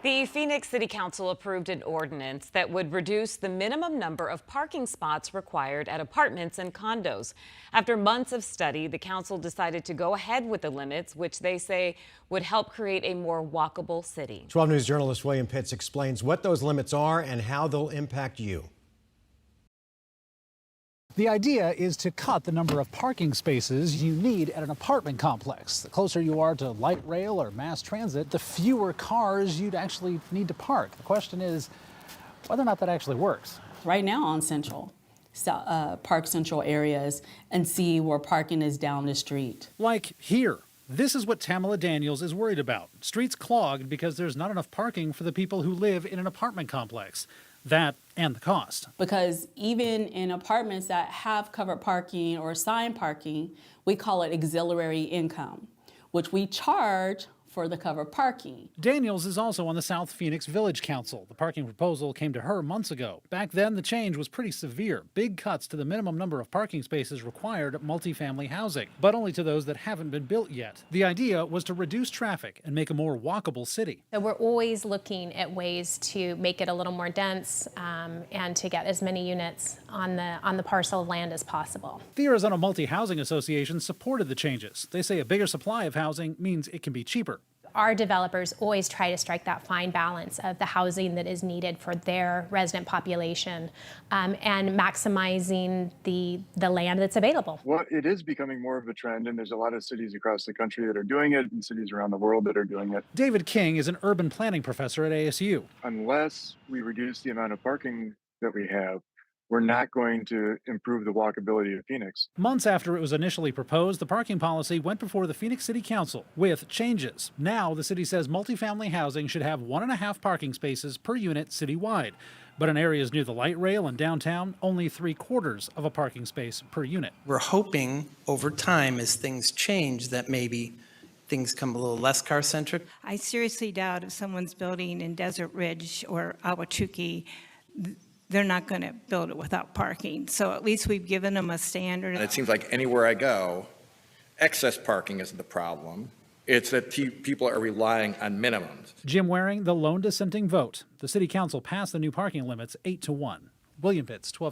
The Phoenix City Council approved an ordinance that would reduce the minimum number of parking spots required at apartments and condos. After months of study, the council decided to go ahead with the limits, which they say would help create a more walkable city. 12 News journalist William Pitts explains what those limits are and how they'll impact you. The idea is to cut the number of parking spaces you need at an apartment complex. The closer you are to light rail or mass transit, the fewer cars you'd actually need to park. The question is whether or not that actually works. Right now on Central, Park Central areas, and see where parking is down the street. Like here. This is what Tamala Daniels is worried about. Streets clogged because there's not enough parking for the people who live in an apartment complex. That and the cost. Because even in apartments that have covered parking or assigned parking, we call it auxiliary income, which we charge for the covered parking. Daniels is also on the South Phoenix Village Council. The parking proposal came to her months ago. Back then, the change was pretty severe. Big cuts to the minimum number of parking spaces required at multifamily housing, but only to those that haven't been built yet. The idea was to reduce traffic and make a more walkable city. So we're always looking at ways to make it a little more dense and to get as many units on the parcel of land as possible. The Arizona Multi-Housing Association supported the changes. They say a bigger supply of housing means it can be cheaper. Our developers always try to strike that fine balance of the housing that is needed for their resident population and maximizing the land that's available. Well, it is becoming more of a trend, and there's a lot of cities across the country that are doing it and cities around the world that are doing it. David King is an urban planning professor at ASU. Unless we reduce the amount of parking that we have, we're not going to improve the walkability of Phoenix. Months after it was initially proposed, the parking policy went before the Phoenix City Council with changes. Now the city says multifamily housing should have 1.5 parking spaces per unit citywide. But in areas near the light rail and downtown, only 3/4 of a parking space per unit. We're hoping over time, as things change, that maybe things come a little less car-centric. I seriously doubt if someone's building in Desert Ridge or Ahwatukee, they're not going to build it without parking. So at least we've given them a standard. And it seems like anywhere I go, excess parking isn't the problem. It's that people are relying on minimums. Jim Waring, the lone dissenting vote. The city council passed the new parking limits 8-1. William Pitts, 12.